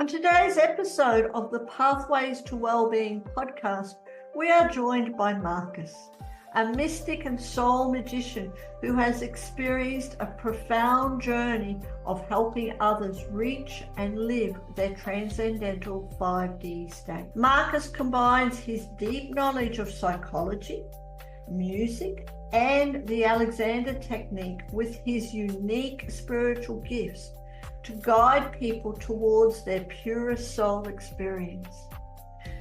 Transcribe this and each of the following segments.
On today's episode of the Pathways to Wellbeing podcast, we are joined by Marcus, a mystic and soul magician who has experienced a profound journey of helping others reach and live their transcendental 5D state. Marcus combines his deep knowledge of psychology, music, and the Alexander technique with his unique spiritual gifts to guide people towards their purest soul experience.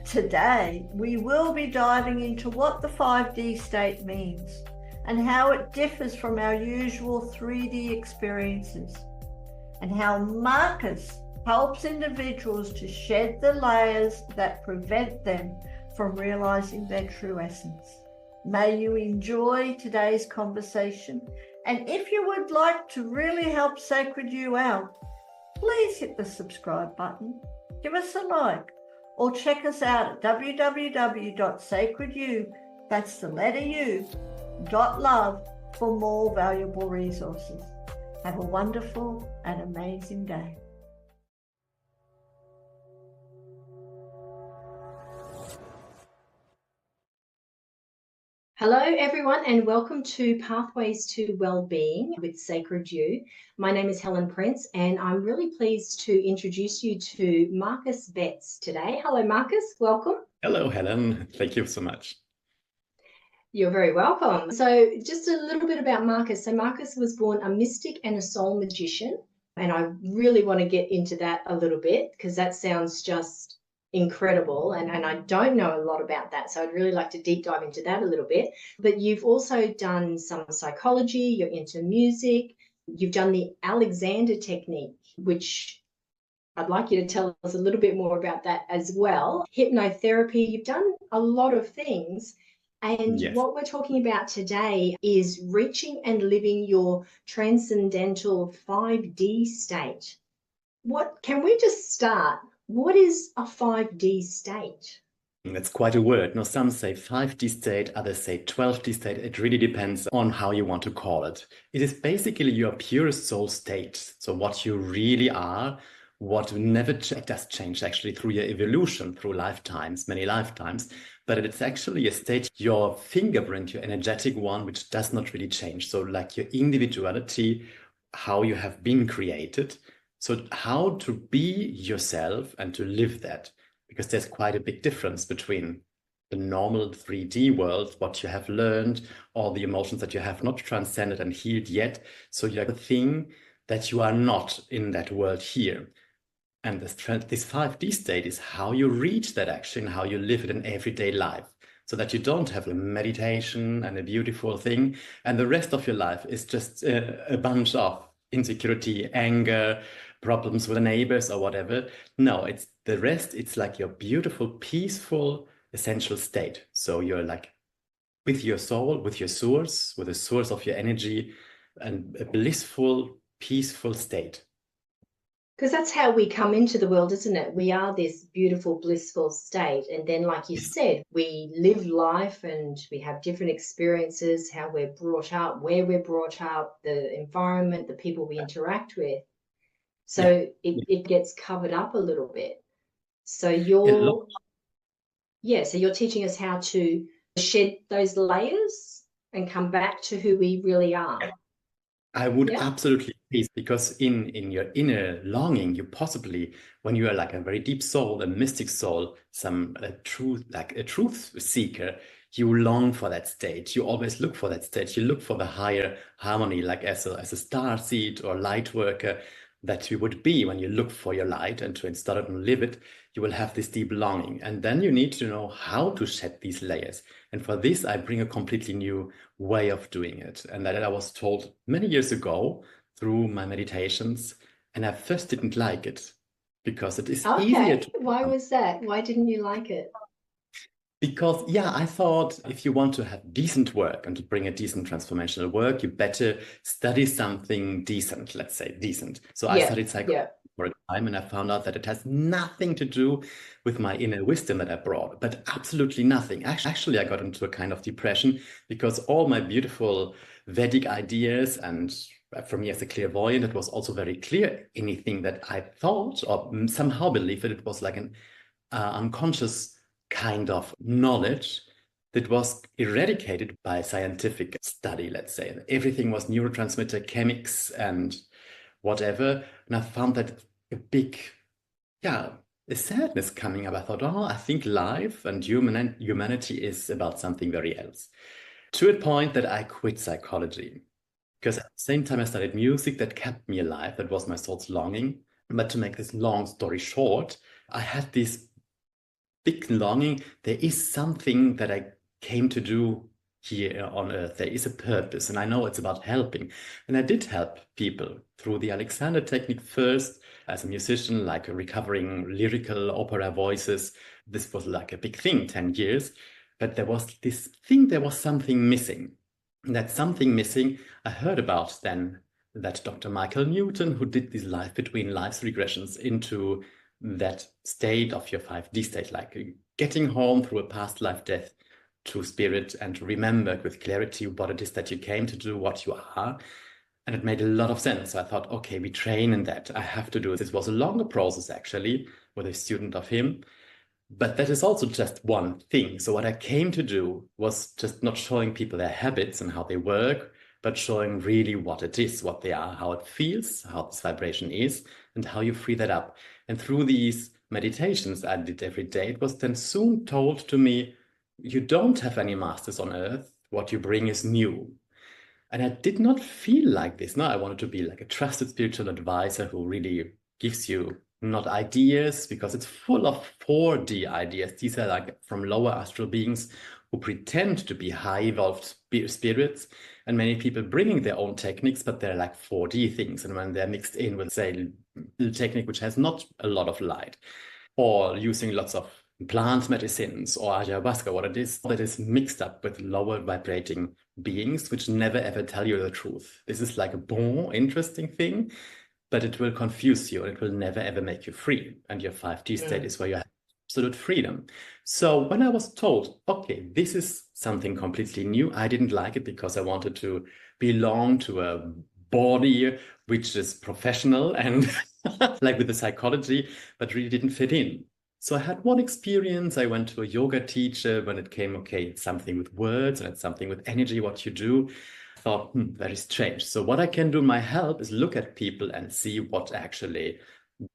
Today, we will be diving into what the 5D state means and how it differs from our usual 3D experiences, and how Marcus helps individuals to shed the layers that prevent them from realizing their true essence. May you enjoy today's conversation, and if you would like to really help Sacred You out, please hit the subscribe button, give us a like, or check us out at www.sacredyou, that's the letter U, .love for more valuable resources. Have a wonderful and amazing day. Hello, everyone, and welcome to Pathways to Wellbeing with Sacred You. My name is Helen Prince, and I'm really pleased to introduce you to Marcus Betz today. Hello, Marcus. Welcome. Hello, Helen. Thank you so much. You're very welcome. So just a little bit about Marcus. So Marcus was born a mystic and a soul magician, and I really want to get into that a little bit because that sounds just incredible, and I don't know a lot about that, so I'd really like to deep dive into that a little bit. But you've also done some psychology, you're into music, you've done the Alexander technique, which I'd like you to tell us a little bit more about that as well. Hypnotherapy, you've done a lot of things, and Yes. What we're talking about today is reaching and living your transcendental 5D state. What can we just start? What is a 5D state? That's quite a word. Now, some say 5D state, others say 12D state. It really depends on how you want to call it. It is basically your purest soul state. So what you really are, what never does change actually through your evolution, through lifetimes, many lifetimes. But it's actually a state, your fingerprint, your energetic one, which does not really change. So like your individuality, how you have been created. So how to be yourself and to live that, because there's quite a big difference between the normal 3D world, what you have learned, all the emotions that you have not transcended and healed yet. So you're the thing that you are not in that world here. And this 5D state is how you reach that action, how you live it in everyday life, so that you don't have a meditation and a beautiful thing, and the rest of your life is just a bunch of insecurity, anger, problems with the neighbors or whatever. No, it's the rest. It's like your beautiful, peaceful, essential state. So you're like with your soul, with your source, with the source of your energy, and a blissful, peaceful state. Because that's how we come into the world, isn't it? We are this beautiful, blissful state. And then, like you said, we live life and we have different experiences, how we're brought up, where we're brought up, the environment, the people we interact with. So it gets covered up a little bit. So you're teaching us how to shed those layers and come back to who we really are. I would absolutely please, because in your inner longing, you possibly, when you are like a very deep soul, a mystic soul, a truth seeker, you long for that state. You always look for that state. You look for the higher harmony, like as a star seed or light worker that you would be when you look for your light and to install it and live it. You will have this deep longing. And then you need to know how to shed these layers. And for this, I bring a completely new way of doing it. And that I was told many years ago through my meditations. And I first didn't like it because it is easier to... Why was that? Why didn't you like it? Because, I thought if you want to have decent work and to bring a decent transformational work, you better study something decent, let's say decent. So I studied psychology for a time, and I found out that it has nothing to do with my inner wisdom that I brought, but absolutely nothing. Actually, I got into a kind of depression because all my beautiful Vedic ideas and for me as a clairvoyant, it was also very clear anything that I thought or somehow believed that it was like an unconscious kind of knowledge that was eradicated by scientific study, let's say. Everything was neurotransmitter, chemics, and whatever. And I found that a big, a sadness coming up. I thought, oh, I think life and humanity is about something very else. To a point that I quit psychology. Because at the same time I studied music that kept me alive. That was my soul's longing. But to make this long story short, I had this big longing. There is something that I came to do here on earth. There is a purpose, and I know it's about helping. And I did help people through the Alexander technique first as a musician, like recovering lyrical opera voices. This was like a big thing, 10 years. But there was this thing, there was something missing. And that something missing, I heard about then that Dr. Michael Newton, who did these life between lives regressions into that state of your 5D state, like getting home through a past life death to spirit and remember with clarity what it is that you came to do, what you are. And it made a lot of sense. So I thought, okay, we train in that. I have to do it. This was a longer process, actually, with a student of him. But that is also just one thing. So what I came to do was just not showing people their habits and how they work, but showing really what it is, what they are, how it feels, how this vibration is, and how you free that up. And through these meditations I did every day, it was then soon told to me, you don't have any masters on earth. What you bring is new. And I did not feel like this. No, I wanted to be like a trusted spiritual advisor who really gives you not ideas, because it's full of 4D ideas. These are like from lower astral beings who pretend to be high evolved spirits, and many people bringing their own techniques, but they're like 4D things. And when they're mixed in with, say, a technique which has not a lot of light, or using lots of plant medicines or ayahuasca, what it is that is mixed up with lower vibrating beings, which never ever tell you the truth. This is like a interesting thing, but it will confuse you and it will never ever make you free. And your 5D state is where you have absolute freedom. So when I was told, okay, this is something completely new, I didn't like it because I wanted to belong to a body which is professional and like with the psychology, but really didn't fit in. So I had one experience. I went to a yoga teacher when it came, okay, it's something with words and it's something with energy, what you do. I thought, very strange. So what I can do, my help, is look at people and see what actually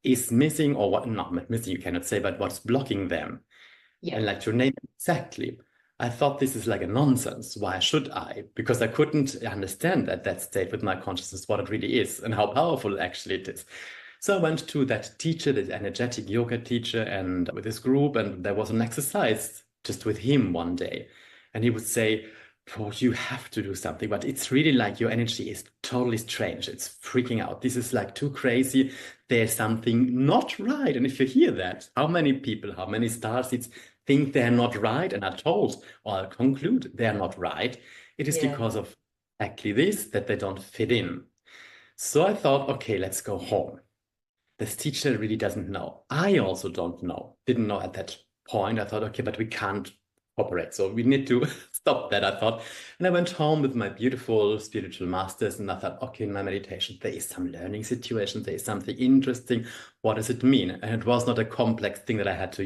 is missing, or what, not missing, you cannot say, but what's blocking them. Yeah. And like to name it exactly. I thought this is like a nonsense. Why should I? Because I couldn't understand at that state with my consciousness what it really is and how powerful actually it is. So I went to that teacher, that energetic yoga teacher, and with this group, and there was an exercise just with him one day. And he would say, oh, you have to do something, but it's really like your energy is totally strange. It's freaking out. This is like too crazy. There's something not right. And if you hear that, how many people, how many starseeds think they're not right and are told or conclude they're not right? It is because of exactly this, that they don't fit in. So I thought, okay, let's go home. This teacher really doesn't know. I also don't know, didn't know at that point. I thought, okay, but we can't operate. So we need to stop that, I thought. And I went home with my beautiful spiritual masters, and I thought, okay, in my meditation, there is some learning situation. There is something interesting. What does it mean? And it was not a complex thing that I had to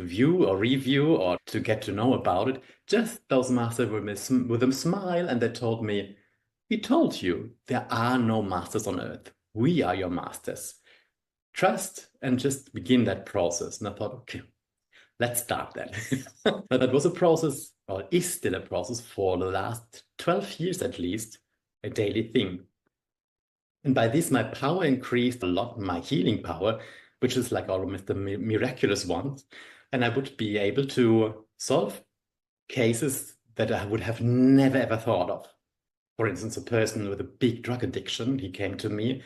view or review or to get to know about it. Just those masters with a smile, and they told me, we told you there are no masters on earth. We are your masters. Trust and just begin that process. And I thought, okay, let's start that. But that was a process, or is still a process for the last 12 years at least, a daily thing. And by this, my power increased a lot, my healing power, which is like almost the miraculous ones. And I would be able to solve cases that I would have never ever thought of. For instance, a person with a big drug addiction, he came to me,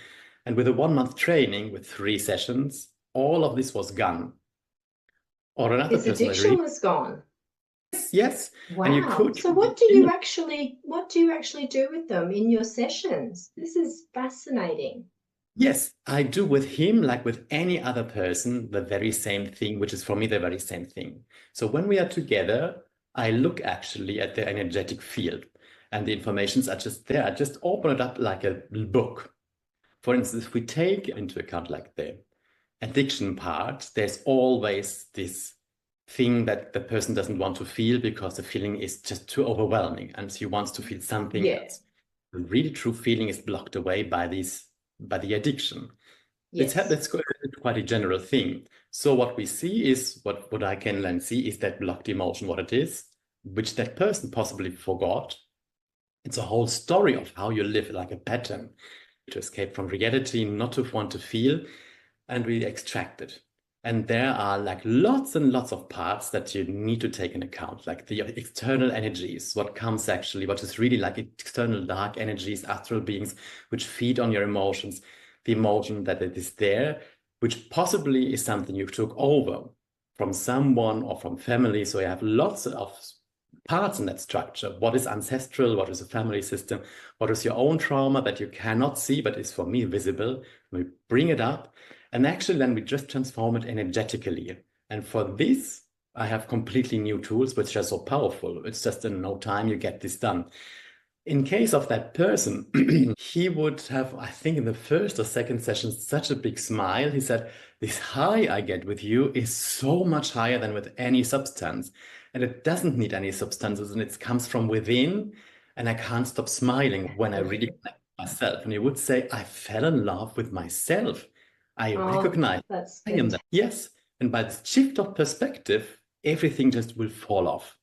and with a 1-month training with 3 sessions, all of this was gone. Or another His addiction was gone. Yes. Wow. And you could. So what do you actually do with them in your sessions? This is fascinating. Yes, I do with him, like with any other person, the very same thing, which is for me the very same thing. So when we are together, I look actually at the energetic field. and the informations are just there. I just open it up like a book. For instance, if we take into account like the addiction part, there's always this thing that the person doesn't want to feel because the feeling is just too overwhelming and she wants to feel something else. The really true feeling is blocked away by the addiction. Yes. That's quite a general thing. So what we see is, what I can then see is that blocked emotion, what it is, which that person possibly forgot. It's a whole story of how you live, like a pattern, to escape from reality, not to want to feel, and we extract it. And there are like lots and lots of parts that you need to take into account, like the external energies, what comes actually, what is really like external dark energies, astral beings, which feed on your emotions, the emotion that it is there, which possibly is something you took over from someone or from family. So you have lots of parts in that structure. What is ancestral? What is a family system? What is your own trauma that you cannot see, but is for me visible? We bring it up, and actually then we just transform it energetically. And for this, I have completely new tools, which are so powerful. It's just in no time you get this done. In case of that person, he would have, I think in the first or second session, such a big smile. He said, this high I get with you is so much higher than with any substance. And it doesn't need any substances, and it comes from within. And I can't stop smiling when I really connect with myself. And he would say, I fell in love with myself. I recognize I am that. Yes. And by the shift of perspective, everything just will fall off.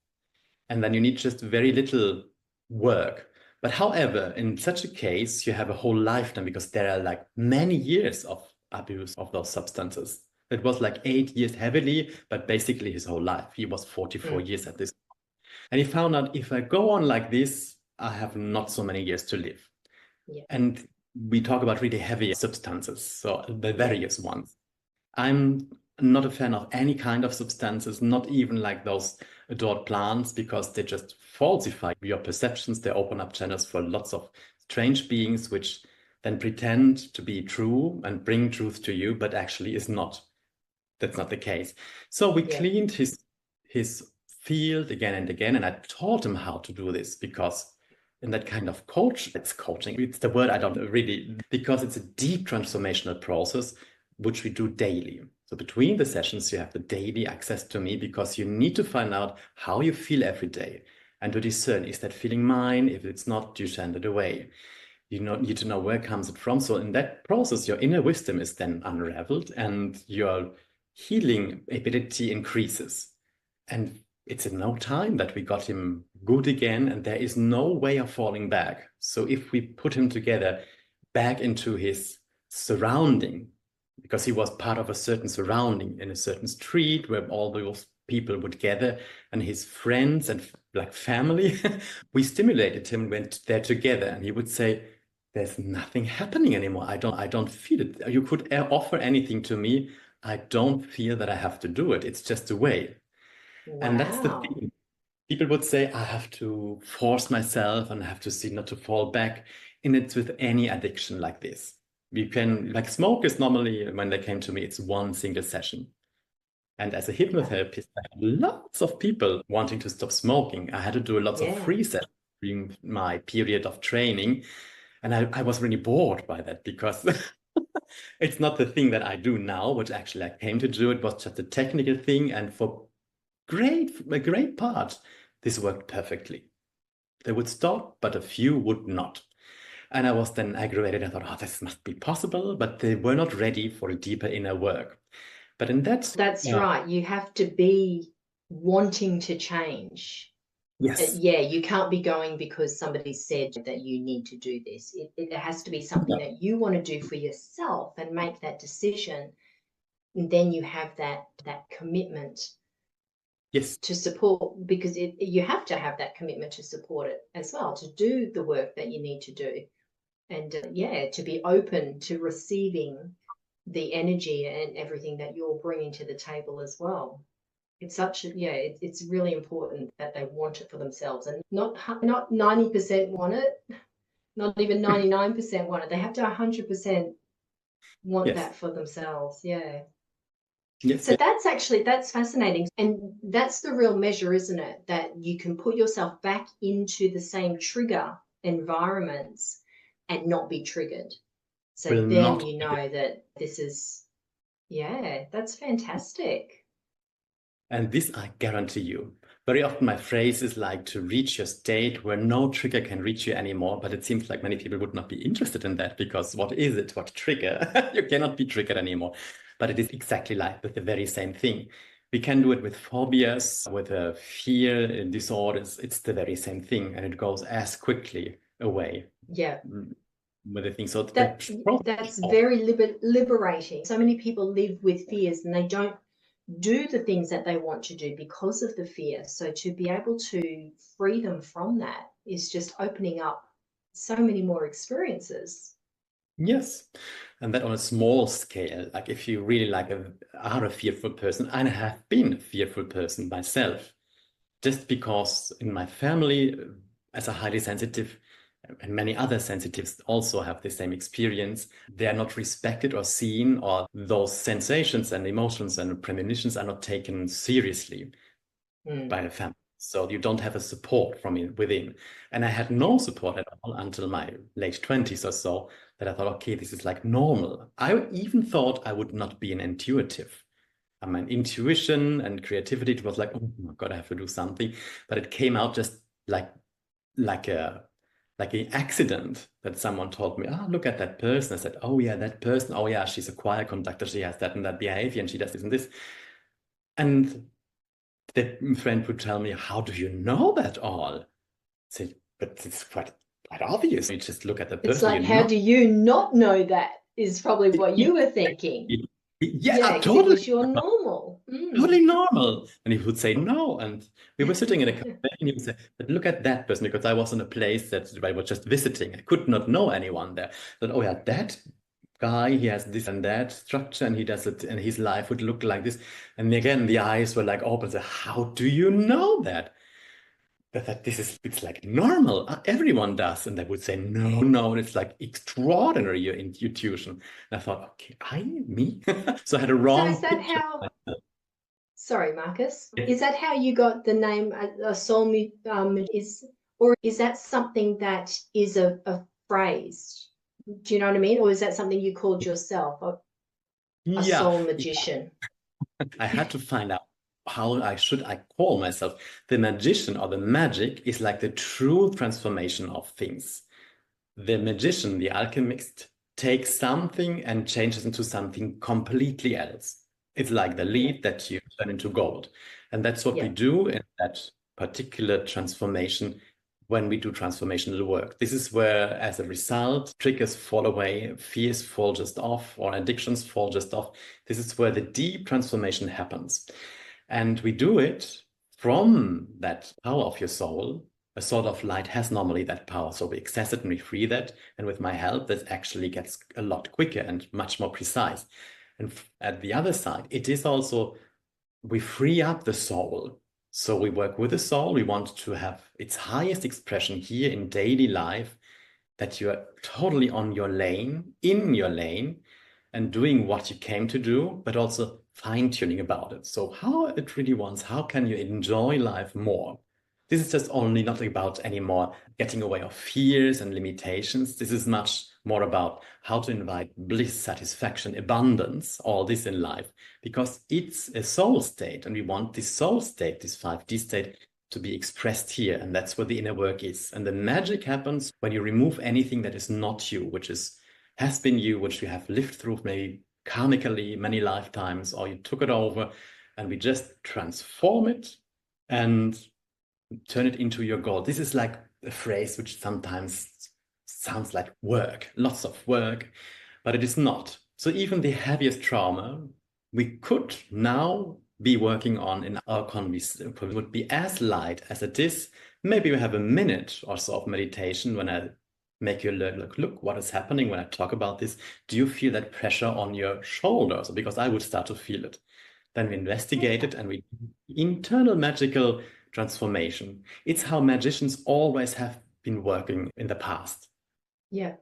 And then you need just very little work. But however, in such a case, you have a whole lifetime, because there are like many years of abuse of those substances. It was like 8 years heavily, but basically his whole life. He was 44 years at this point. And he found out, if I go on like this, I have not so many years to live. Yeah. And we talk about really heavy substances, so the various ones. I'm not a fan of any kind of substances, not even like those adored plants, because they just falsify your perceptions. They open up channels for lots of strange beings, which then pretend to be true and bring truth to you, but actually is not. That's not the case. So we cleaned his field again and again, and I taught him how to do this, because in that kind of it's coaching. It's the word I don't really, because it's a deep transformational process, which we do daily. So between the sessions, you have the daily access to me, because you need to find out how you feel every day and to discern, is that feeling mine? If it's not, you send it away. You need to know where comes it from. So in that process, your inner wisdom is then unraveled and your healing ability increases. And it's in no time that we got him good again, and there is no way of falling back. So if we put him together back into his surrounding, because he was part of a certain surrounding in a certain street where all those people would gather, and his friends and like family, we stimulated him, went there together, and he would say, there's nothing happening anymore. I don't feel it. You could offer anything to me. I don't feel that I have to do it. It's just a way. Wow. And that's the thing. People would say, I have to force myself and I have to see not to fall back. And it's with any addiction like this. You can, like smokers normally, when they came to me, it's one single session. And as a hypnotherapist, I had lots of people wanting to stop smoking. I had to do lots of free sessions during my period of training. And I was really bored by that, because it's not the thing that I do now, which actually I came to do. It was just a technical thing. And for a great part, this worked perfectly. They would stop, but a few would not. And I was then aggravated. I thought, oh, this must be possible, but they were not ready for a deeper inner work. But in that's right. You have to be wanting to change. Yes. You can't be going because somebody said that you need to do this. It has to be something that you want to do for yourself and make that decision. And then you have that commitment to support, because you have to have that commitment to support it as well, to do the work that you need to do. And to be open to receiving the energy and everything that you're bringing to the table as well. It's it's really important that they want it for themselves, and not 90% want it, not even 99% want it. They have to 100% want that for themselves. Yeah. Yes. So that's fascinating. And that's the real measure, isn't it? That you can put yourself back into the same trigger environments and not be triggered. So Will then not. you know that this is, yeah, that's fantastic. And this I guarantee you. Very often my phrase is like to reach your state where no trigger can reach you anymore. But it seems like many people would not be interested in that, because what is it? What trigger? You cannot be triggered anymore. But it is exactly like with the very same thing. We can do it with phobias, with fear disorders. It's the very same thing, and it goes as quickly away. Yeah. With the thing. So That's very liberating. So many people live with fears and they don't do the things that they want to do because of the fear. So to be able to free them from that is just opening up so many more experiences. Yes. And that on a small scale, like if you really are a fearful person, and I have been a fearful person myself, just because in my family, as a highly sensitive, and many other sensitives also have the same experience, they are not respected or seen, or those sensations and emotions and premonitions are not taken seriously by the family. So you don't have a support from within. And I had no support at all until my late 20s or so, that I thought, okay, this is like normal. I even thought I would not be an intuitive. I mean, intuition and creativity, it was like, oh my God, I have to do something. But it came out just like an accident, that someone told me, oh, look at that person. I said, oh yeah, that person. Oh yeah, she's a choir conductor. She has that and that behavior, and she does this and this. And the friend would tell me, how do you know that all? I said, but it's quite obvious. You just look at the person. It's like, how do you not know that, is probably what you were thinking. Yeah, because totally. it was your normal. Totally normal. And he would say no. And we were sitting in a cafe, and he would say, but look at that person, because I was in a place that I was just visiting. I could not know anyone there. But oh yeah, that guy, he has this and that structure, and he does it, and his life would look like this. And again, the eyes were like open. So how do you know that? But that it's like normal. Everyone does. And they would say, no, it's like extraordinary, your intuition. And I thought, okay, me? So I had a wrong. So is that how, sorry, Marcus, is that how you got the name soul, or is that something that is a phrase? Do you know what I mean? Or is that something you called yourself, a soul magician? I had to find out how I call myself. The magician, or the magic, is like the true transformation of things. The magician, the alchemist, takes something and changes into something completely else. It's like the lead that you turn into gold. And that's what we do in that particular transformation when we do transformational work. This is where, as a result, triggers fall away, fears fall just off, or addictions fall just off. This is where the deep transformation happens. And we do it from that power of your soul. A sort of light has normally that power. So we access it and we free that. And with my help, that actually gets a lot quicker and much more precise. And at the other side, it is also, we free up the soul. So we work with the soul. We want to have its highest expression here in daily life, that you are totally on your lane, in your lane, and doing what you came to do, but also fine-tuning about it. So how it really wants, how can you enjoy life more? This is just only not about anymore getting away of fears and limitations. This is much more about how to invite bliss, satisfaction, abundance, all this in life, because it's a soul state, and we want this soul state, this 5D state, to be expressed here. And that's where the inner work is. And the magic happens when you remove anything that is not you, which has been you, which you have lived through maybe karmically many lifetimes, or you took it over, and we just transform it and turn it into your goal. This is like a phrase which sometimes sounds like work, lots of work, but it is not. So even the heaviest trauma we could now be working on in our conversation would be as light as it is. Maybe we have a minute or so of meditation when I make you look what is happening when I talk about this. Do you feel that pressure on your shoulders? Because I would start to feel it. Then we investigate it, and we internal magical transformation. It's how magicians always have been working in the past. Yeah.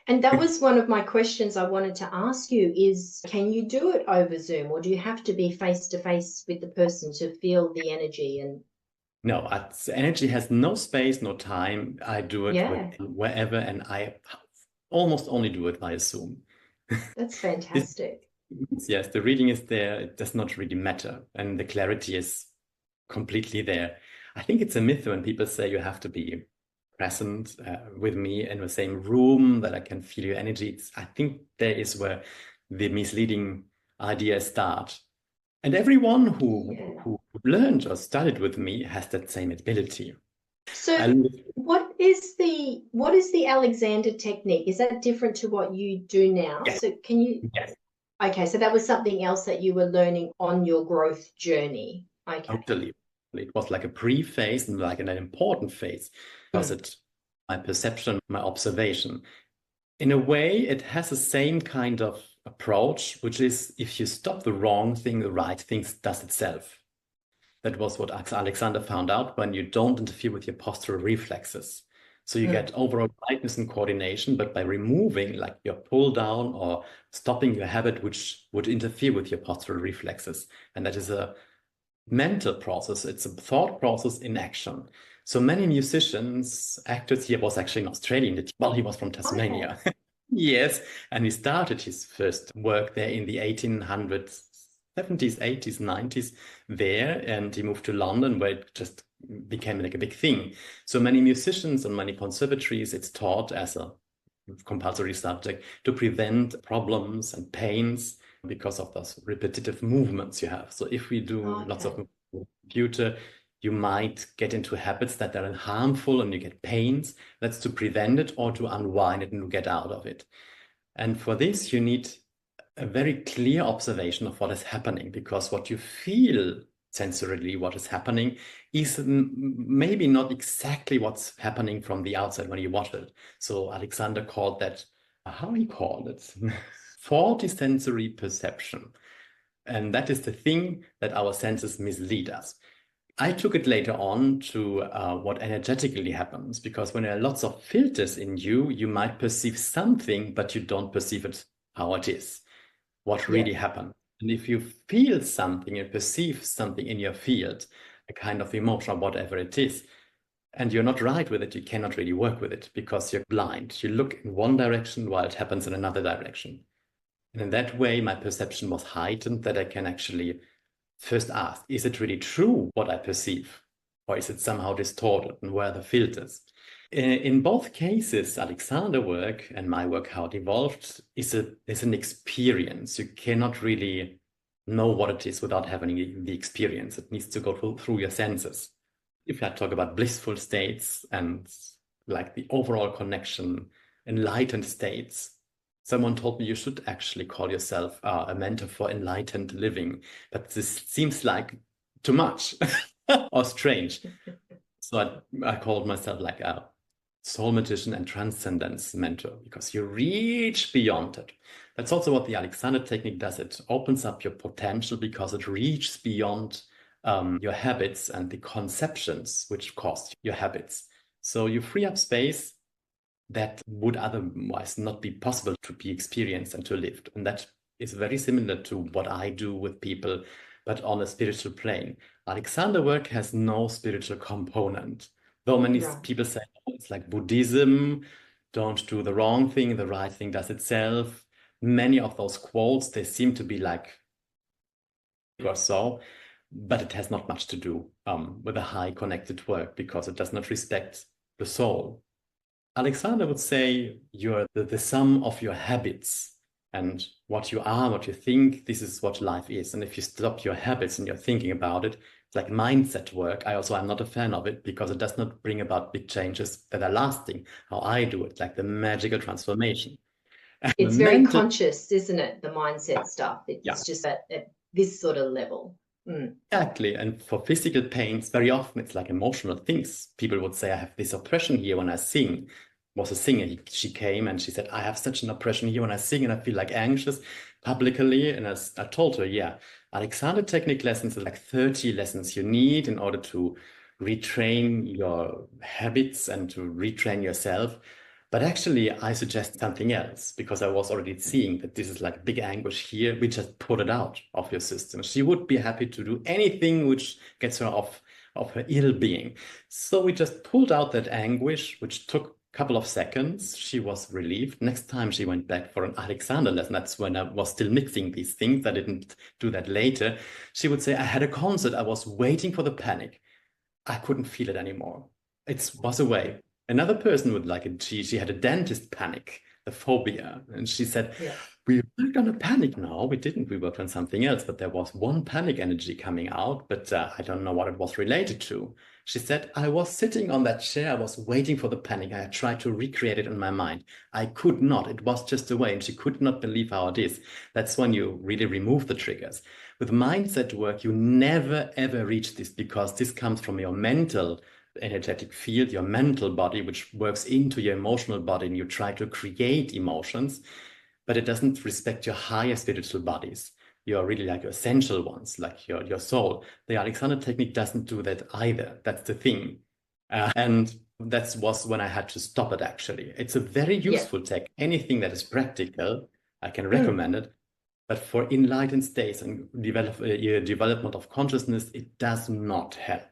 And that was one of my questions I wanted to ask you is, can you do it over Zoom, or do you have to be face to face with the person to feel the energy? And No, energy has no space, no time. I do it yeah, wherever, and I almost only do it via Zoom. that's This, fantastic. yes, the reading is there. It does not really matter, and the clarity is completely there. I think it's a myth when people say you have to be present with me in the same room, that I can feel your energy. I think there is where the misleading ideas start. And everyone who learned or studied with me has that same ability. So what is the Alexander technique? Is that different to what you do now? Yes. So can you Yes. Okay, so that was something else that you were learning on your growth journey. Okay. Totally. It was like a pre-phase and like an important phase because it's my perception, my observation. In a way, it has the same kind of approach, which is if you stop the wrong thing, the right thing does itself. That was what Alexander found out when you don't interfere with your postural reflexes. So you get overall lightness and coordination, but by removing like your pull down or stopping your habit, which would interfere with your postural reflexes. And that is a mental process. It's a thought process in action. So many musicians, actors, he was actually an Australian. Well, he was from Tasmania. Okay. Yes. And he started his first work there in the 1800s, 70s, 80s, 90s there. And he moved to London where it just became like a big thing. So many musicians and many conservatories, it's taught as a compulsory subject to prevent problems and pains because of those repetitive movements you have. So if we do lots of computer, you might get into habits that are harmful and you get pains. That's to prevent it or to unwind it and to get out of it. And for this, you need a very clear observation of what is happening, because what you feel sensorily, what is happening, is maybe not exactly what's happening from the outside when you watch it. So Alexander called that, how he called it, faulty sensory perception. And that is the thing that our senses mislead us. I took it later on to what energetically happens, because when there are lots of filters in you, you might perceive something, but you don't perceive it how it is, what really happened. And if you feel something and perceive something in your field, a kind of emotion or whatever it is, and you're not right with it, you cannot really work with it because you're blind. You look in one direction while it happens in another direction. And in that way, my perception was heightened that I can actually first ask, is it really true what I perceive? Or is it somehow distorted, and where are the filters? In both cases, Alexander's work and my work, how it evolved, is an experience. You cannot really know what it is without having the experience. It needs to go through your senses. If I talk about blissful states and like the overall connection, enlightened states, someone told me you should actually call yourself a mentor for enlightened living, but this seems like too much or strange. So I called myself like a soul magician and transcendence mentor, because you reach beyond it. That's also what the Alexander technique does. It opens up your potential because it reaches beyond your habits and the conceptions which caused your habits. So you free up space that would otherwise not be possible to be experienced and to live. And that is very similar to what I do with people, but on a spiritual plane. Alexander work has no spiritual component. Though many people say, oh, it's like Buddhism, don't do the wrong thing, the right thing does itself. Many of those quotes, they seem to be like or so, but it has not much to do with a high connected work, because it does not respect the soul. Alexander would say you're the sum of your habits, and what you are, what you think, this is what life is. And if you stop your habits and you're thinking about it, it's like mindset work. I'm not a fan of it, because it does not bring about big changes that are lasting, how I do it, like the magical transformation. It's very conscious, isn't it? The mindset stuff. It's just at this sort of level. Exactly. And for physical pains, very often it's like emotional things. People would say, I have this oppression here when I sing. Was a singer. She came and she said, I have such an oppression here when I sing and I feel like anxious publicly. And I told her, yeah, Alexander technique lessons are like 30 lessons you need in order to retrain your habits and to retrain yourself. But actually, I suggest something else because I was already seeing that this is like big anguish here. We just put it out of your system. She would be happy to do anything which gets her off of her ill being. So we just pulled out that anguish, which took a couple of seconds. She was relieved. Next time she went back for an Alexander lesson, that's when I was still mixing these things. I didn't do that later. She would say, I had a concert. I was waiting for the panic. I couldn't feel it anymore. It was away. Another person would like it. She had a dentist panic, the phobia. And she said, we worked on a panic. No, we didn't. We worked on something else, but there was one panic energy coming out, but I don't know what it was related to. She said, I was sitting on that chair. I was waiting for the panic. I tried to recreate it in my mind. I could not. It was just away. And she could not believe how it is. That's when you really remove the triggers. With mindset work, you never, ever reach this because this comes from your mental energetic field, your mental body, which works into your emotional body, and you try to create emotions, but it doesn't respect your higher spiritual bodies. You're really like your essential ones, like your soul. The Alexander technique doesn't do that either. That's the thing. And that was when I had to stop it, actually. It's a very useful tech. Anything that is practical, I can recommend it. But for enlightened states and development of consciousness, it does not help.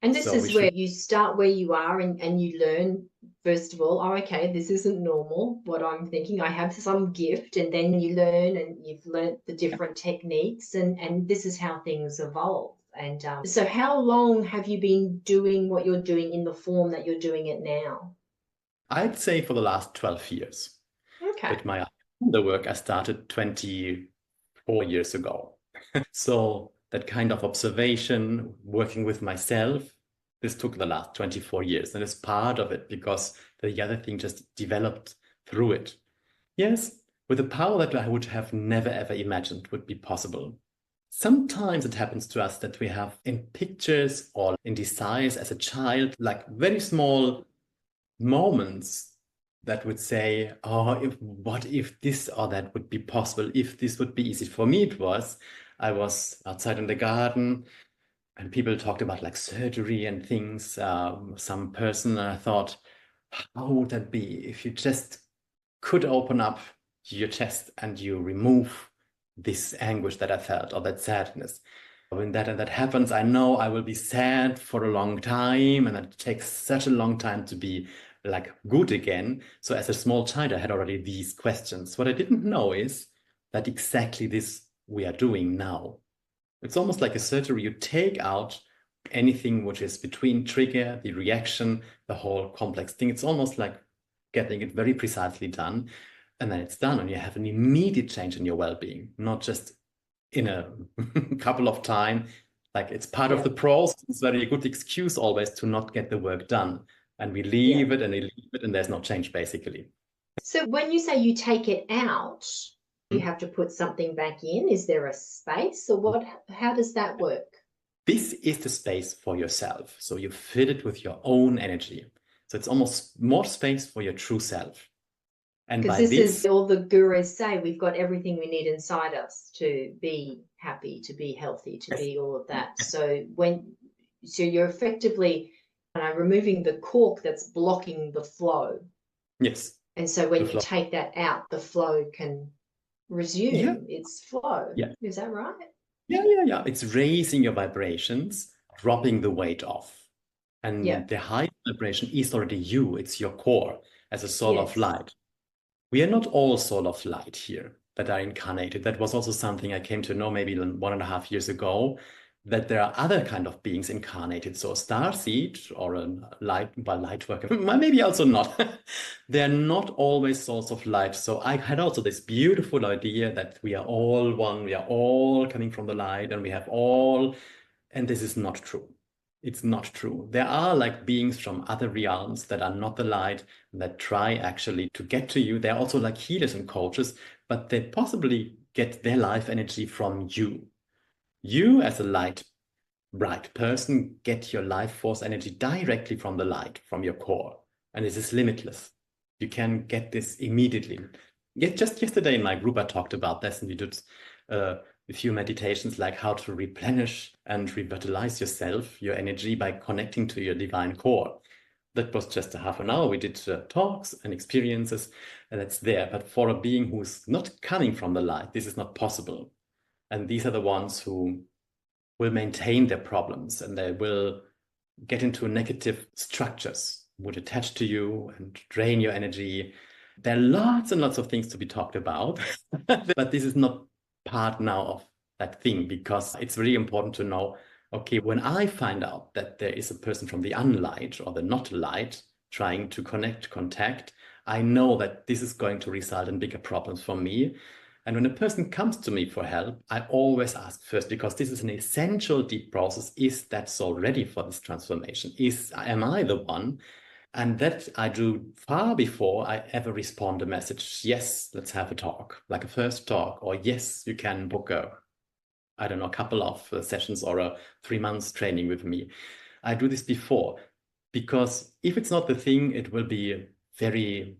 And this is where you start where you are and you learn, first of all, oh, okay, this isn't normal, what I'm thinking. I have some gift, and then you learn and you've learnt the different techniques, and this is how things evolve. And so how long have you been doing what you're doing in the form that you're doing it now? I'd say for the last 12 years. Okay. With my other work, I started 24 years ago. So that kind of observation, working with myself, this took the last 24 years. And it's part of it because the other thing just developed through it. Yes, with a power that I would have never, ever imagined would be possible. Sometimes it happens to us that we have in pictures or in desires as a child, like very small moments that would say, oh, what if this or that would be possible, if this would be easy. For me, I was outside in the garden and people talked about like surgery and things. Some person, I thought, how would that be if you just could open up your chest and you remove this anguish that I felt or that sadness. When that happens, I know I will be sad for a long time, and it takes such a long time to be like good again. So as a small child, I had already these questions. What I didn't know is that exactly this we are doing now. It's almost like a surgery. You take out anything which is between trigger, the reaction, the whole complex thing. It's almost like getting it very precisely done. And then it's done, and you have an immediate change in your well-being, not just in a couple of time. Like it's part of the process. It's a very good excuse always to not get the work done. And we leave it and we leave it, and there's no change, basically. So when you say you take it out, you have to put something back in. Is there a space, or how does that work? This is the space for yourself. So you fill it with your own energy. So it's almost more space for your true self. And because this is all the gurus say, we've got everything we need inside us to be happy, to be healthy, to be all of that. So you're effectively removing the cork that's blocking the flow. Yes. And so when you take that out, the flow can resume its flow. Yeah. Is that right? Yeah. It's raising your vibrations, dropping the weight off. And the high vibration is already you. It's your core as a soul of light. We are not all soul of light here that are incarnated. That was also something I came to know maybe 1.5 years ago, that there are other kind of beings incarnated. So a starseed or a light worker, maybe also not. They're not always souls of light. So I had also this beautiful idea that we are all one, we are all coming from the light, and we have all, and this is not true. It's not true. There are like beings from other realms that are not the light that try actually to get to you. They're also like healers and coaches, but they possibly get their life energy from you. You as a light, bright person get your life force energy directly from the light, from your core. And this is limitless. You can get this immediately. Just yesterday in my group, I talked about this, and we did a few meditations like how to replenish and revitalize yourself, your energy, by connecting to your divine core. That was just a half an hour. We did talks and experiences, and that's there. But for a being who's not coming from the light, this is not possible. And these are the ones who will maintain their problems, and they will get into negative structures, would attach to you and drain your energy. There are lots and lots of things to be talked about, but this is not part now of that thing, because it's really important to know, okay, when I find out that there is a person from the unlight or the not light trying to contact, I know that this is going to result in bigger problems for me. And when a person comes to me for help, I always ask first, because this is an essential deep process. Is that soul ready for this transformation? Am I the one? And that I do far before I ever respond a message. Yes, let's have a talk, like a first talk, or yes, you can book a couple of sessions or a 3 months training with me. I do this before, because if it's not the thing, it will be very,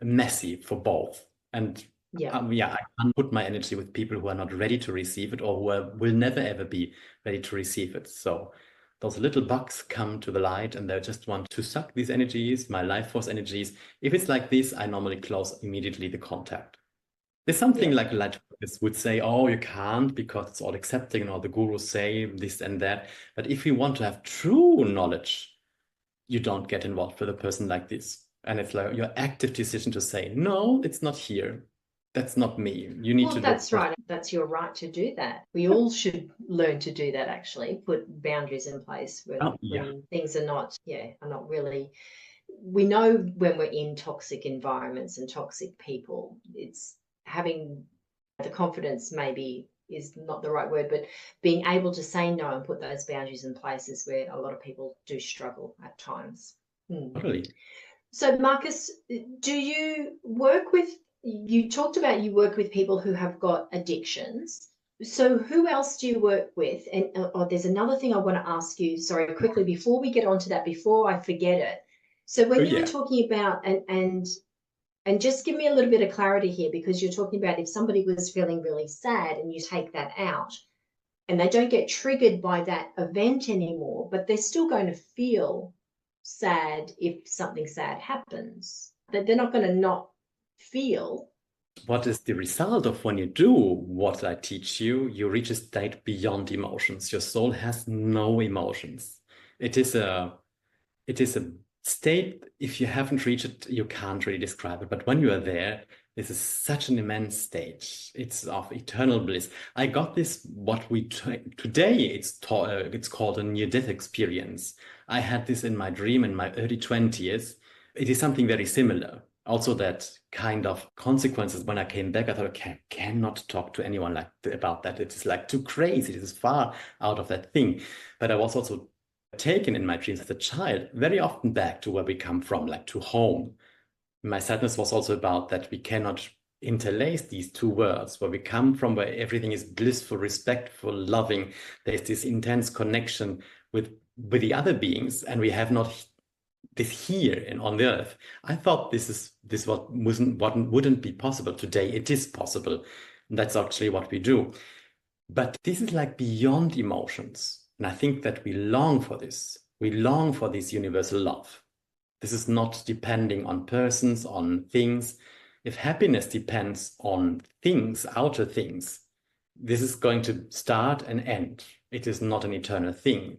messy for both. And I can't put my energy with people who are not ready to receive it, or who will never ever be ready to receive it. So those little bugs come to the light and they just want to suck these energies, my life force energies. If it's like this, I normally close immediately the contact. There's something like light workers would say, oh, you can't because it's all accepting and all the gurus say this and that. But if you want to have true knowledge, you don't get involved with a person like this. And it's like your active decision to say, no, it's not here. That's not me. You need to. That's right. That's your right to do that. We all should learn to do that, actually, put boundaries in place when things are not really. We know when we're in toxic environments and toxic people, it's having the confidence, maybe is not the right word, but being able to say no and put those boundaries in place is where a lot of people do struggle at times. Totally. So, Marcus, do you work with, you talked about you work with people who have got addictions. So who else do you work with? And there's another thing I want to ask you, sorry, quickly, before we get onto that, before I forget it. So when you were talking about, and just give me a little bit of clarity here, because you're talking about if somebody was feeling really sad and you take that out and they don't get triggered by that event anymore, but they're still going to feel sad if something sad happens, that they're not going to not feel. What is the result of when you do what I teach you? You reach a state beyond emotions. Your soul has no emotions. It is a state, if you haven't reached it, you can't really describe it. But when you are there, this is such an immense state. It's of eternal bliss. I got this, today it's called a near-death experience. I had this in my dream in my early 20s. It is something very similar. Also that kind of consequences. When I came back, I thought, I cannot talk to anyone about that. It is like too crazy. It is far out of that thing. But I was also taken in my dreams as a child very often back to where we come from, like to home. My sadness was also about that we cannot interlace these two worlds, where we come from, where everything is blissful, respectful, loving. There's this intense connection with the other beings, and we have not this here and on the earth. I thought this wouldn't be possible. Today it is possible. That's actually what we do. But this is like beyond emotions. And I think that we long for this. We long for this universal love. This is not depending on persons, on things. If happiness depends on things, outer things, this is going to start and end. It is not an eternal thing.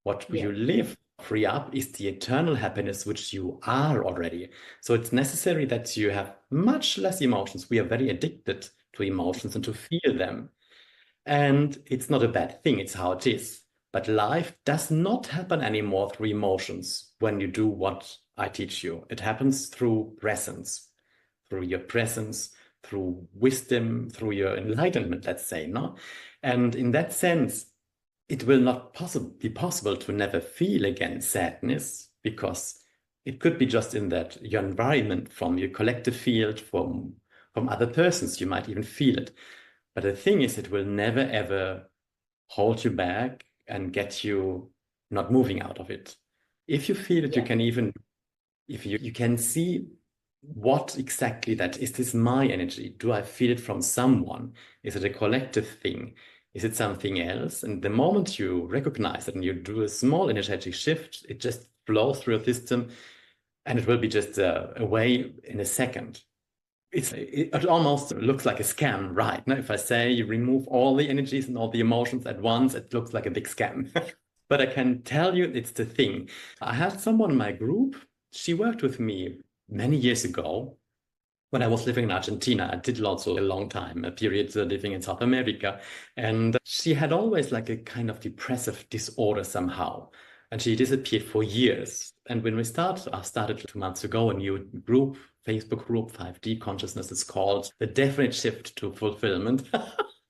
What you live free up is the eternal happiness which you are already. So it's necessary that you have much less emotions. We are very addicted to emotions and to feel them. And it's not a bad thing, it's how it is. But life does not happen anymore through emotions when you do what I teach you. It happens through presence, through your presence, through wisdom, through your enlightenment, let's say, no? And in that sense, it will not be possible to never feel again sadness, because it could be just in that your environment, from your collective field, from other persons, you might even feel it. But the thing is, it will never ever hold you back and get you not moving out of it. If you feel it, you can even, if you can see what exactly that is. This my energy? Do I feel it from someone? Is it a collective thing? Is it something else? And the moment you recognize it and you do a small energetic shift, it just flows through your system and it will be just away in a second. It almost looks like a scam, right? Now, if I say you remove all the energies and all the emotions at once, it looks like a big scam. But I can tell you it's the thing. I had someone in my group, she worked with me many years ago when I was living in Argentina. I did also a long time, a period living in South America. And she had always like a kind of depressive disorder somehow. And she disappeared for years. And when I started 2 months ago, a new group, Facebook group, 5D Consciousness is called, The Definite Shift to Fulfillment.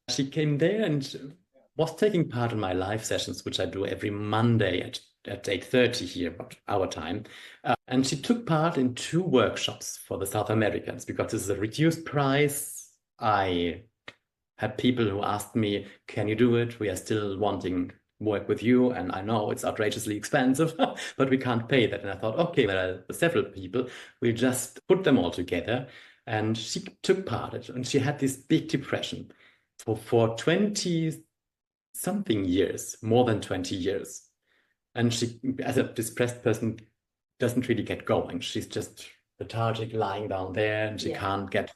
She came there and was taking part in my live sessions, which I do every Monday at 8:30 here, but our time. And she took part in 2 workshops for the South Americans because this is a reduced price. I had people who asked me, can you do it? We are still wanting work with you. And I know it's outrageously expensive, but we can't pay that. And I thought, okay, there are several people. We just put them all together. And she took part and she had this big depression for 20 something years, more than 20 years. And she, as a depressed person, doesn't really get going. She's just lethargic, lying down there, and she can't get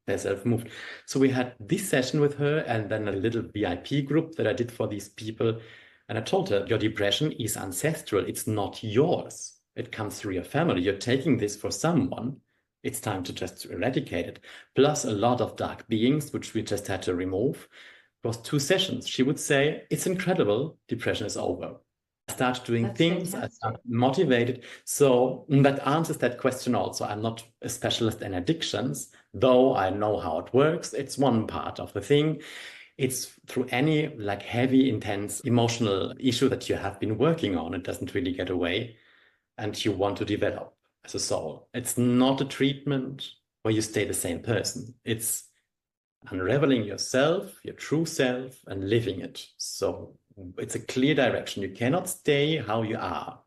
herself moved. So we had this session with her and then a little VIP group that I did for these people. And I told her, your depression is ancestral. It's not yours. It comes through your family. You're taking this for someone. It's time to just eradicate it. Plus a lot of dark beings, which we just had to remove. It was 2 sessions. She would say, it's incredible. Depression is over. I start doing things, I start motivated. So that answers that question also. I'm not a specialist in addictions, though I know how it works. It's one part of the thing. It's through any like heavy, intense emotional issue that you have been working on. It doesn't really get away and you want to develop as a soul. It's not a treatment where you stay the same person. It's unraveling yourself, your true self, and living it. So it's a clear direction. You cannot stay how you are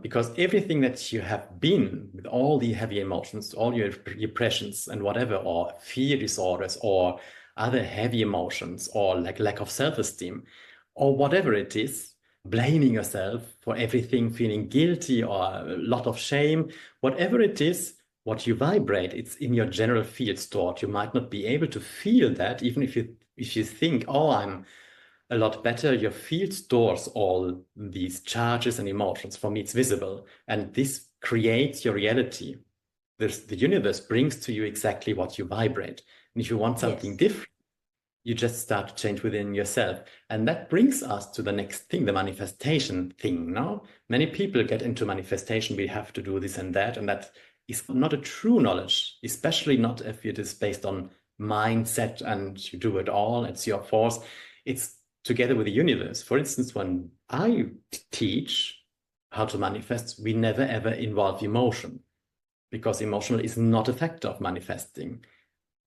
because everything that you have been with all the heavy emotions, all your depressions and whatever, or fear disorders or other heavy emotions or like lack of self-esteem or whatever it is, blaming yourself for everything, feeling guilty or a lot of shame, whatever it is, what you vibrate, it's in your general field stored. You might not be able to feel that even if you think, oh, I'm a lot better, your field stores all these charges and emotions. For me, it's visible. And this creates your reality. The universe brings to you exactly what you vibrate. And if you want something different, you just start to change within yourself. And that brings us to the next thing, the manifestation thing. Now, many people get into manifestation. We have to do this and that is not a true knowledge, especially not if it is based on mindset and you do it all, it's your force. It's together with the universe. For instance, when I teach how to manifest, we never ever involve emotion because emotional is not a factor of manifesting.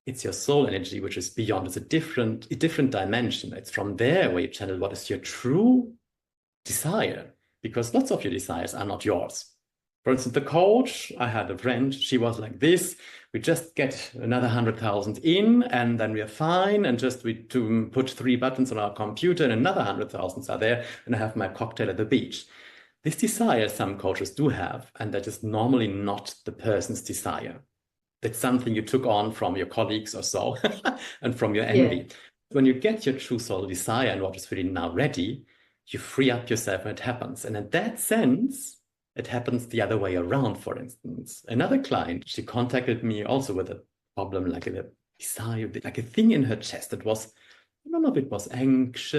It's your soul energy, which is beyond. It's a different dimension. It's from there where you channel what is your true desire, because lots of your desires are not yours. For instance, the coach, I had a friend, she was like this, we just get another 100,000 in and then we are fine. And just we to put 3 buttons on our computer and another 100,000 are there and I have my cocktail at the beach. This desire some coaches do have, and that is normally not the person's desire. That's something you took on from your colleagues or so and from your envy. Yeah. When you get your true soul desire and what is really now ready, you free up yourself and it happens. And in that sense, it happens the other way around. For instance, another client, she contacted me also with a problem, like a desire, like a thing in her chest that was, I don't know if it was anguish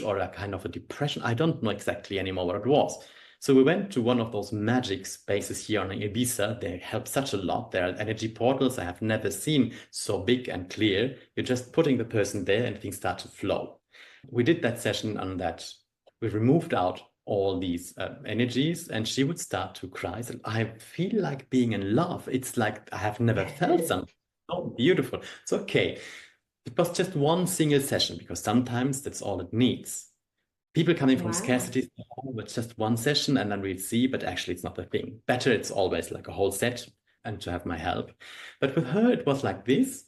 or a kind of a depression. I don't know exactly anymore what it was. So we went to one of those magic spaces here on Ibiza. They help such a lot. There are energy portals I have never seen so big and clear. You're just putting the person there and things start to flow. We did that session on that. We removed out all these energies and she would start to cry. So I feel like being in love. It's like I have never felt something so beautiful. It's okay. It was just one single session because sometimes that's all it needs. People coming from scarcity, oh, it's just one session and then we'll see, but actually it's not a thing. Better, it's always like a whole set and to have my help. But with her, it was like this.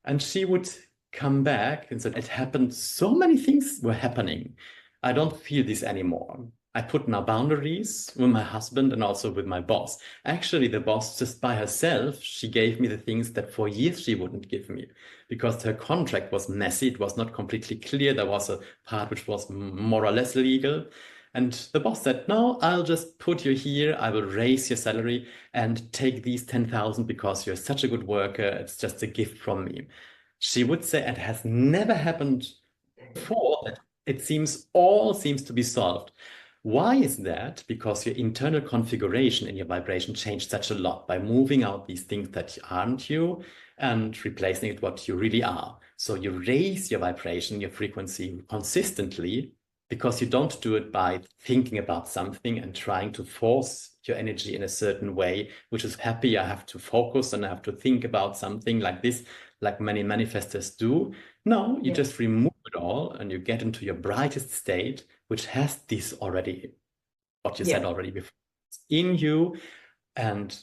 And she would come back and said, it happened. So many things were happening. I don't feel this anymore. I put now boundaries with my husband and also with my boss. Actually, the boss, just by herself, she gave me the things that for years she wouldn't give me because her contract was messy. It was not completely clear. There was a part which was more or less legal. And the boss said, no, I'll just put you here. I will raise your salary and take these 10,000 because you're such a good worker. It's just a gift from me. She would say it has never happened before, that it seems to be solved. Why is that? Because your internal configuration in your vibration changed such a lot by moving out these things that aren't you and replacing it with what you really are. So you raise your vibration, your frequency consistently, because you don't do it by thinking about something and trying to force your energy in a certain way, which is happy. I have to focus and I have to think about something like this, like many manifestors do. No, you just remove it all and you get into your brightest state, which has this already, what you said already before, it's in you, and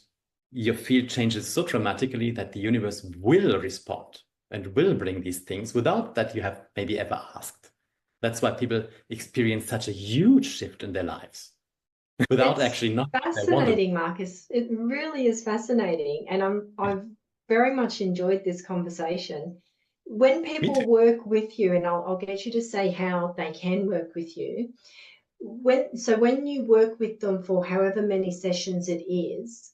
your field changes so dramatically that the universe will respond and will bring these things without that you have maybe ever asked. That's why people experience such a huge shift in their lives without actually knowing. Fascinating, Marcus. It really is fascinating. And I've very much enjoyed this conversation. When people work with you, and I'll get you to say how they can work with you. When you work with them for however many sessions it is,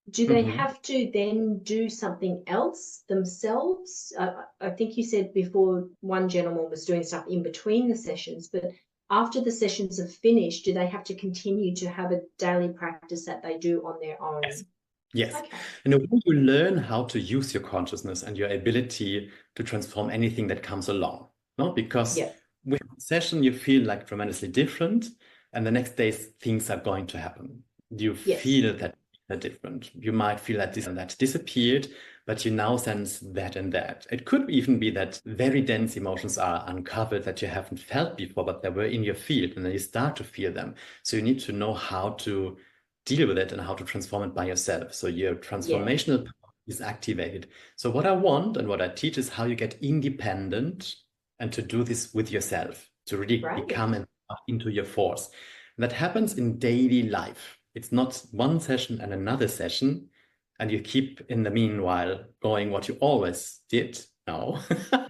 do they have to then do something else themselves? I think you said before one gentleman was doing stuff in between the sessions, but after the sessions are finished, do they have to continue to have a daily practice that they do on their own? Yes. Okay. And when you learn how to use your consciousness and your ability to transform anything that comes along, no? Because with a session, you feel like tremendously different, and the next day things are going to happen. You feel that they're different. You might feel that this and that disappeared, but you now sense that and that. It could even be that very dense emotions are uncovered that you haven't felt before, but they were in your field, and then you start to feel them. So you need to know how to deal with it and how to transform it by yourself. So your transformational power is activated. So what I want and what I teach is how you get independent and to do this with yourself, to really become into your force. And that happens in daily life. It's not one session and another session, and you keep in the meanwhile going what you always did. No,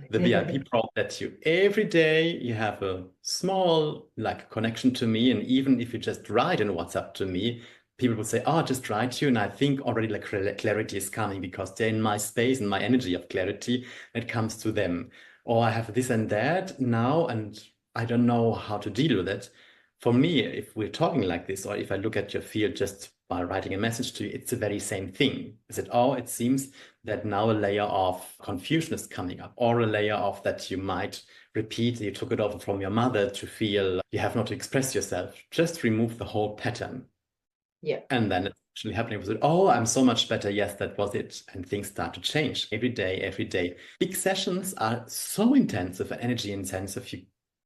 the VIP prompt that you every day you have a small connection to me, and even if you just write in WhatsApp to me, people will say, "Oh, just write to you," and I think already clarity is coming because they're in my space and my energy of clarity. It comes to them. Or I have this and that now, and I don't know how to deal with it. For me, if we're talking like this, or if I look at your field just by writing a message to you, it's the very same thing. Is it, oh, it seems that now a layer of confusion is coming up, or a layer of that you might repeat, you took it over from your mother to feel you have not to express yourself. Just remove the whole pattern. And then it's actually happening with it. Oh, I'm so much better. Yes, that was it. And things start to change every day, every day. Big sessions are so intensive and energy intensive.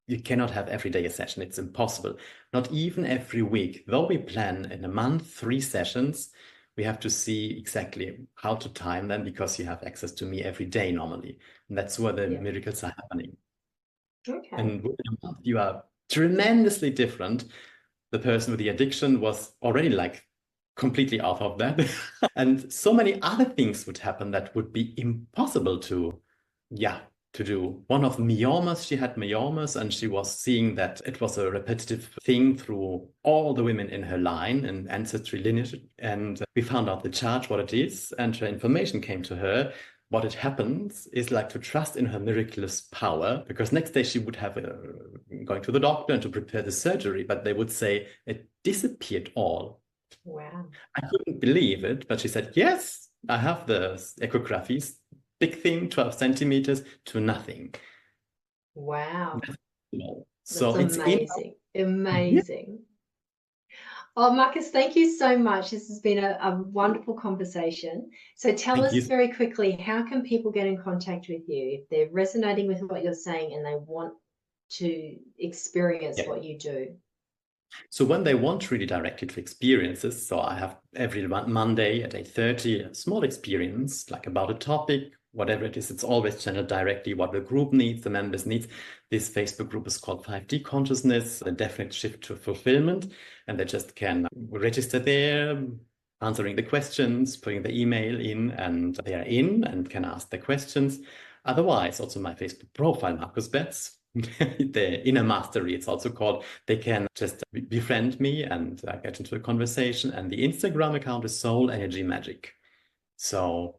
You cannot have every day a session. It's impossible. Not even every week. Though we plan in a month, 3 sessions, we have to see exactly how to time them because you have access to me every day normally. And that's where the miracles are happening. And within a month, you are tremendously different. The person with the addiction was already completely out of that. And so many other things would happen that would be impossible to do. One of myomas, she had myomas, and she was seeing that it was a repetitive thing through all the women in her line and ancestry lineage. And we found out the chart, what it is, and her information came to her. What it happens is to trust in her miraculous power, because next day she would have going to the doctor and to prepare the surgery, but they would say it disappeared all. Wow. I couldn't believe it, but she said, yes, I have the echographies. Big thing, 12 centimeters to nothing. Wow. So that's amazing. Amazing. Oh, Marcus, thank you so much. This has been a wonderful conversation. So tell us very quickly, how can people get in contact with you if they're resonating with what you're saying and they want to experience what you do? So when they want really directed to experiences, so I have every Monday at 8:30 a small experience about a topic whatever it is, it's always channeled directly what the group needs, the members needs. This Facebook group is called 5D Consciousness, the definite shift to fulfillment. And they just can register there, answering the questions, putting the email in, and they are in and can ask the questions. Otherwise, also my Facebook profile, Marcus Betz, the inner mastery, it's also called. They can just befriend me and get into a conversation. And the Instagram account is Soul Energy Magic. So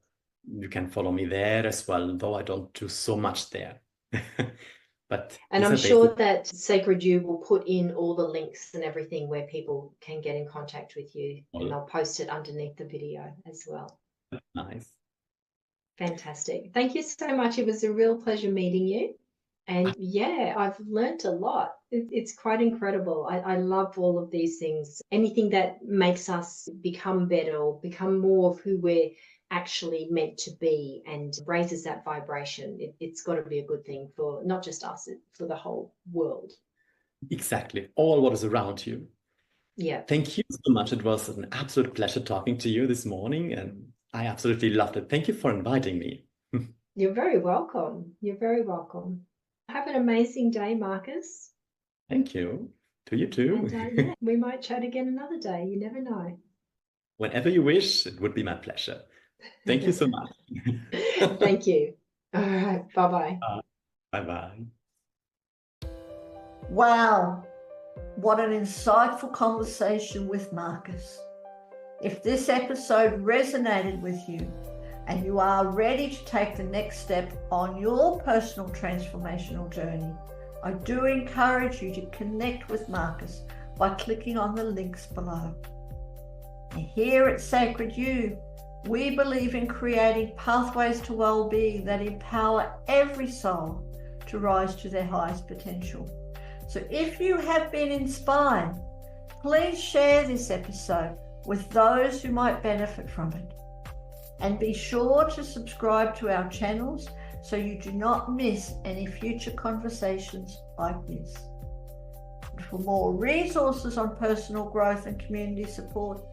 you can follow me there as well, though I don't do so much there. And I'm sure that Sacred You will put in all the links and everything where people can get in contact with you, and I'll post it underneath the video as well. Nice. Fantastic. Thank you so much. It was a real pleasure meeting you. And yeah, I've learned a lot. It's quite incredible. I love all of these things. Anything that makes us become better or become more of who we're actually meant to be and raises that vibration. It's got to be a good thing for not just us, for the whole world. Exactly. All what is around you. Yeah. Thank you so much. It was an absolute pleasure talking to you this morning, and I absolutely loved it. Thank you for inviting me. You're very welcome. You're very welcome. Have an amazing day, Marcus. Thank you. To you too. And yeah, we might chat again another day. You never know. Whenever you wish, it would be my pleasure. Thank you so much. Thank you. All right. Bye-bye. Bye-bye. Wow, what an insightful conversation with Marcus. If this episode resonated with you and you are ready to take the next step on your personal transformational journey, I do encourage you to connect with Marcus by clicking on the links below. And here at Sacred You, we believe in creating pathways to well-being that empower every soul to rise to their highest potential. So if you have been inspired, please share this episode with those who might benefit from it. And be sure to subscribe to our channels so you do not miss any future conversations like this. And for more resources on personal growth and community support,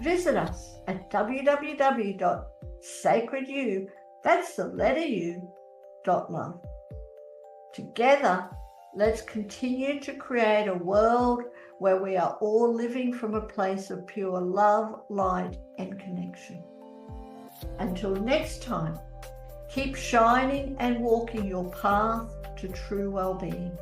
visit us at www.sacredyou.love. Together, let's continue to create a world where we are all living from a place of pure love, light, and connection. Until next time, keep shining and walking your path to true well-being.